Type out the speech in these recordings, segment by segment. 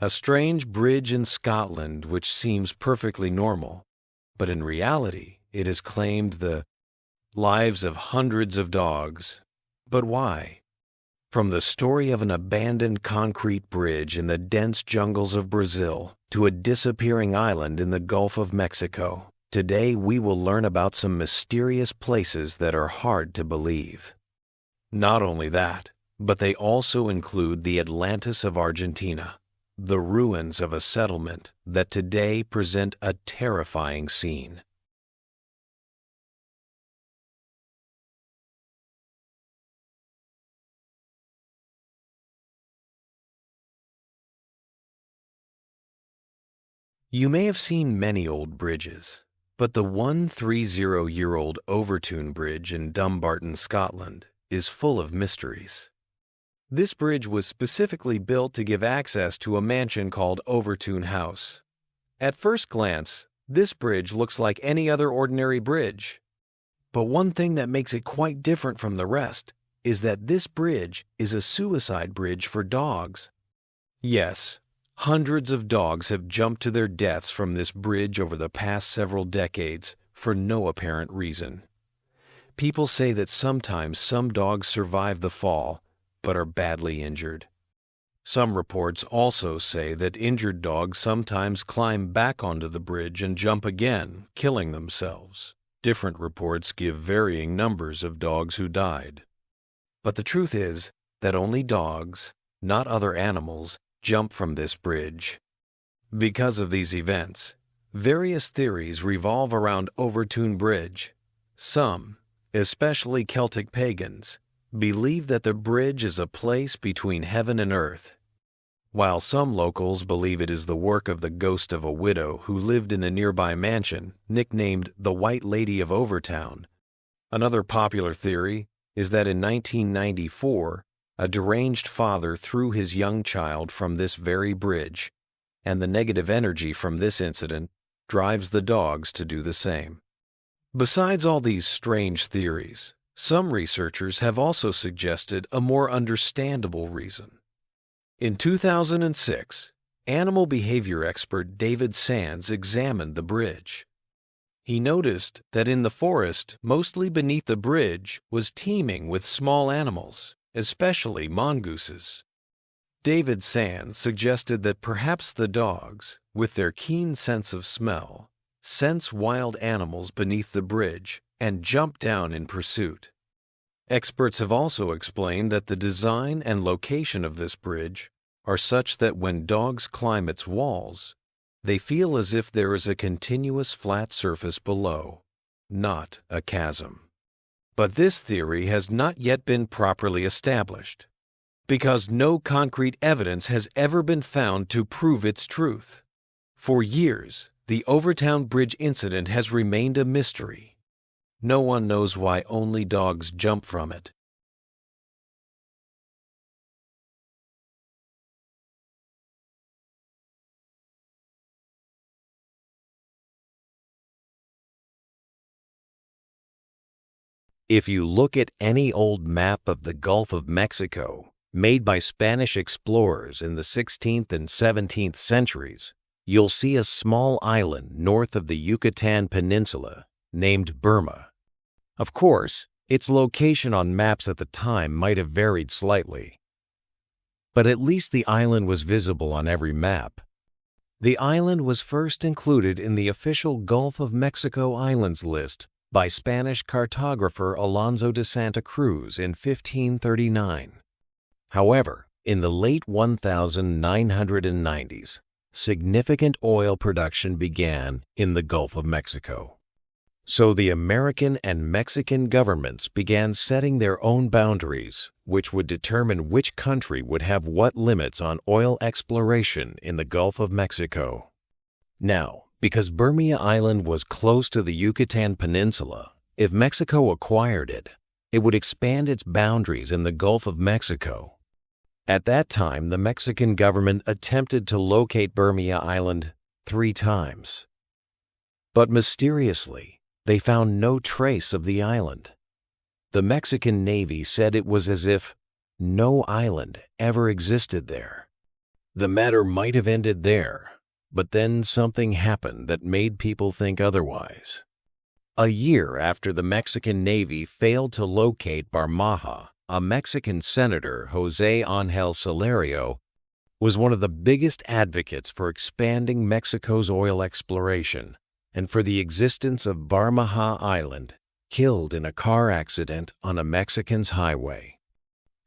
a strange bridge in Scotland which seems perfectly normal, but in reality it has claimed the lives of hundreds of dogs. But why? From the story of an abandoned concrete bridge in the dense jungles of Brazil to a disappearing island in the Gulf of Mexico, today we will learn about some mysterious places that are hard to believe. Not only that, but they also include the Atlantis of Argentina, the ruins of a settlement that today present a terrifying scene. You may have seen many old bridges, but the 130-year-old Overtoun Bridge in Dumbarton, Scotland, is full of mysteries. This bridge was specifically built to give access to a mansion called Overtoun House. At first glance, this bridge looks like any other ordinary bridge. But one thing that makes it quite different from the rest is that this bridge is a suicide bridge for dogs. Yes, hundreds of dogs have jumped to their deaths from this bridge over the past several decades for no apparent reason. People say that sometimes some dogs survive the fall, but are badly injured. Some reports also say that injured dogs sometimes climb back onto the bridge and jump again, killing themselves. Different reports give varying numbers of dogs who died. But the truth is that only dogs, not other animals, jump from this bridge. Because of these events, various theories revolve around Overtoun Bridge. Some, especially Celtic pagans, believe that the bridge is a place between heaven and earth, while some locals believe it is the work of the ghost of a widow who lived in a nearby mansion, nicknamed the White Lady of Overtoun. Another popular theory is that in 1994, a deranged father threw his young child from this very bridge, and the negative energy from this incident drives the dogs to do the same. Besides all these strange theories, some researchers have also suggested a more understandable reason. In 2006, animal behavior expert David Sands examined the bridge. He noticed that in the forest, mostly beneath the bridge, was teeming with small animals, especially mongooses. David Sands suggested that perhaps the dogs, with their keen sense of smell, sense wild animals beneath the bridge and jump down in pursuit. Experts have also explained that the design and location of this bridge are such that when dogs climb its walls, they feel as if there is a continuous flat surface below, not a chasm. But this theory has not yet been properly established, because no concrete evidence has ever been found to prove its truth. For years, the Overtoun Bridge incident has remained a mystery. No one knows why only dogs jump from it. If you look at any old map of the Gulf of Mexico, made by Spanish explorers in the 16th and 17th centuries, you'll see a small island north of the Yucatan Peninsula named Bermeja. Of course, its location on maps at the time might have varied slightly, but at least the island was visible on every map. The island was first included in the official Gulf of Mexico Islands list by Spanish cartographer Alonso de Santa Cruz in 1539. However, in the late 1990s, significant oil production began in the Gulf of Mexico. So the American and Mexican governments began setting their own boundaries, which would determine which country would have what limits on oil exploration in the Gulf of Mexico. Now, because Bermeja Island was close to the Yucatan Peninsula, if Mexico acquired it, it would expand its boundaries in the Gulf of Mexico. At that time, the Mexican government attempted to locate Bermeja Island 3 times. But mysteriously, they found no trace of the island. The Mexican Navy said it was as if no island ever existed there. The matter might have ended there, but then something happened that made people think otherwise. A year after the Mexican Navy failed to locate Bermeja, a Mexican senator, José Ángel Celerio, was one of the biggest advocates for expanding Mexico's oil exploration and for the existence of Bermeja Island, killed in a car accident on a Mexican's highway.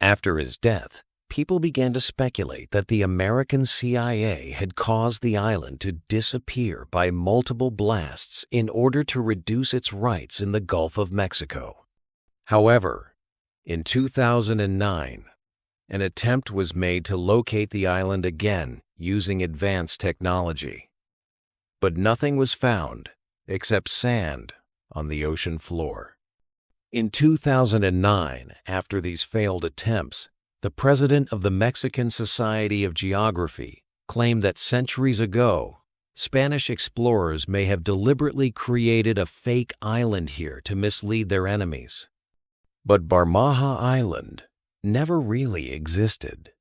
After his death, people began to speculate that the American CIA had caused the island to disappear by multiple blasts in order to reduce its rights in the Gulf of Mexico. However, in 2009, an attempt was made to locate the island again using advanced technology. But nothing was found except sand on the ocean floor. In 2009, after these failed attempts, the president of the Mexican Society of Geography claimed that centuries ago, Spanish explorers may have deliberately created a fake island here to mislead their enemies. But Bermeja Island never really existed.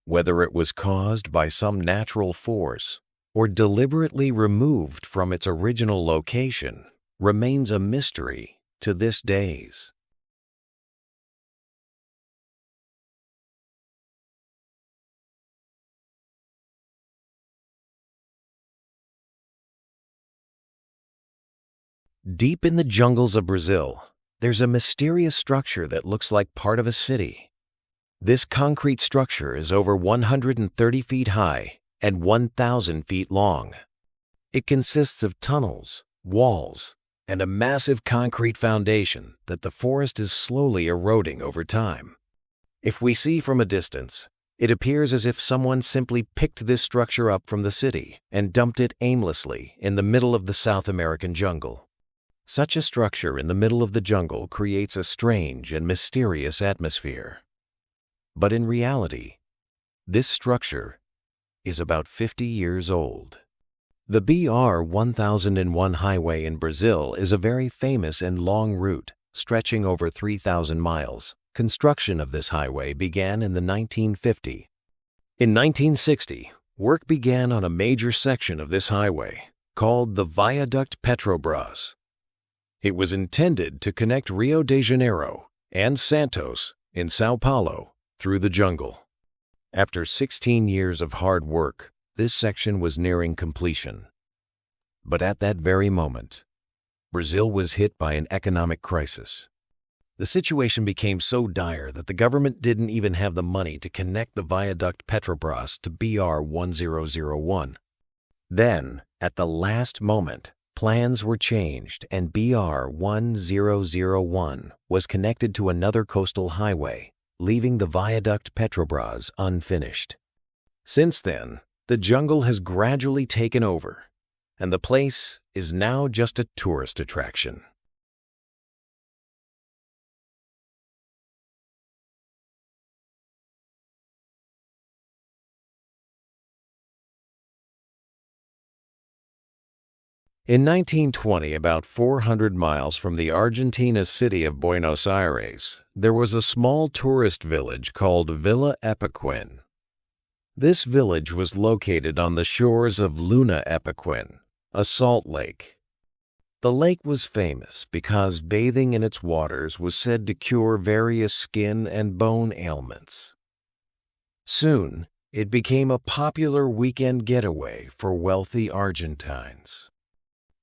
Whether it was caused by some natural force or deliberately removed from its original location remains a mystery to this day. Deep in the jungles of Brazil, there's a mysterious structure that looks like part of a city. This concrete structure is over 130 feet high and 1,000 feet long. It consists of tunnels, walls, and a massive concrete foundation that the forest is slowly eroding over time. If we see from a distance, it appears as if someone simply picked this structure up from the city and dumped it aimlessly in the middle of the South American jungle. Such a structure in the middle of the jungle creates a strange and mysterious atmosphere. But in reality, this structure is about 50 years old. The BR 1001 highway in Brazil is a very famous and long route, stretching over 3,000 miles. Construction of this highway began in the 1950s. In 1960, work began on a major section of this highway, called the Viaduct Petrobras. It was intended to connect Rio de Janeiro and Santos in Sao Paulo through the jungle. After 16 years of hard work, this section was nearing completion. But at that very moment, Brazil was hit by an economic crisis. The situation became so dire that the government didn't even have the money to connect the Viaduct Petrobras to BR 1001. Then, at the last moment, plans were changed and BR 1001 was connected to another coastal highway, leaving the Viaduct Petrobras unfinished. Since then, the jungle has gradually taken over, and the place is now just a tourist attraction. In 1920, about 400 miles from the Argentina city of Buenos Aires, there was a small tourist village called Villa Epecuén. This village was located on the shores of Luna Epecuén, a salt lake. The lake was famous because bathing in its waters was said to cure various skin and bone ailments. Soon, it became a popular weekend getaway for wealthy Argentines.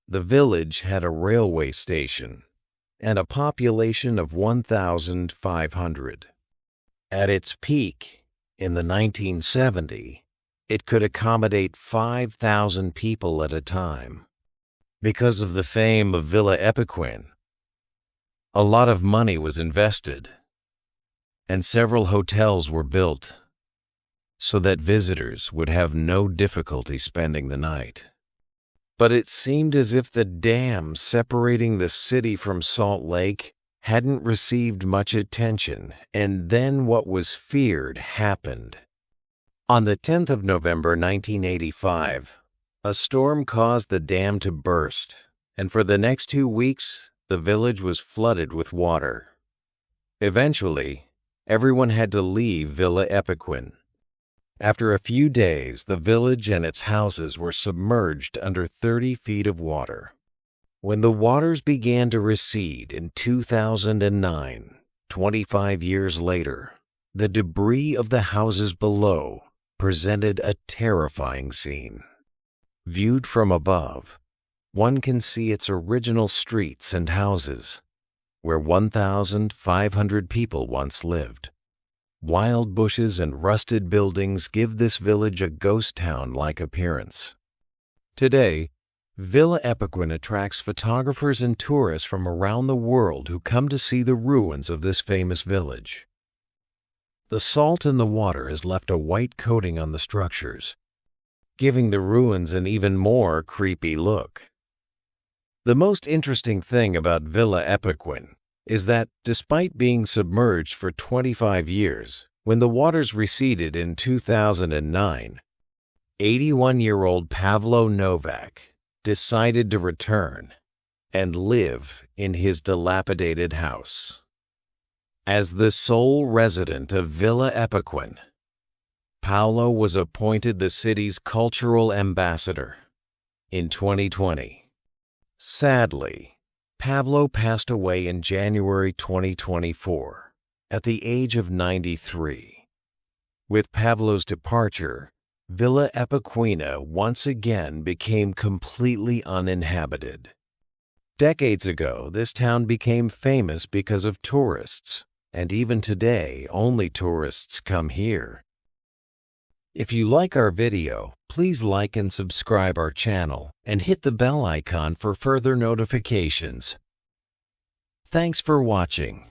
The village had a railway station and a population of 1,500. At its peak, in the 1970s, it could accommodate 5,000 people at a time. Because of the fame of Villa Epecuén, a lot of money was invested, and several hotels were built so that visitors would have no difficulty spending the night. But it seemed as if the dam separating the city from Salt Lake hadn't received much attention, and then what was feared happened. On the 10th of November 1985, a storm caused the dam to burst, and for the next 2 weeks, the village was flooded with water. Eventually, everyone had to leave Villa Epecuén. After a few days, the village and its houses were submerged under 30 feet of water. When the waters began to recede in 2009, 25 years later, the debris of the houses below presented a terrifying scene. Viewed from above, one can see its original streets and houses, where 1,500 people once lived. Wild bushes and rusted buildings give this village a ghost town-like appearance. Today, Villa Epecuén attracts photographers and tourists from around the world who come to see the ruins of this famous village. The salt in the water has left a white coating on the structures, giving the ruins an even more creepy look. The most interesting thing about Villa Epecuén is that, despite being submerged for 25 years, when the waters receded in 2009, 81-year-old Pavlo Novak decided to return and live in his dilapidated house. As the sole resident of Villa Epecuén, Paulo was appointed the city's cultural ambassador in 2020. Sadly, Pavlo passed away in January 2024 at the age of 93. With Pavlo's departure, Villa Epecuén once again became completely uninhabited. Decades ago, this town became famous because of tourists, and even today, only tourists come here. If you like our video, please like and subscribe our channel and hit the bell icon for further notifications. Thanks for watching.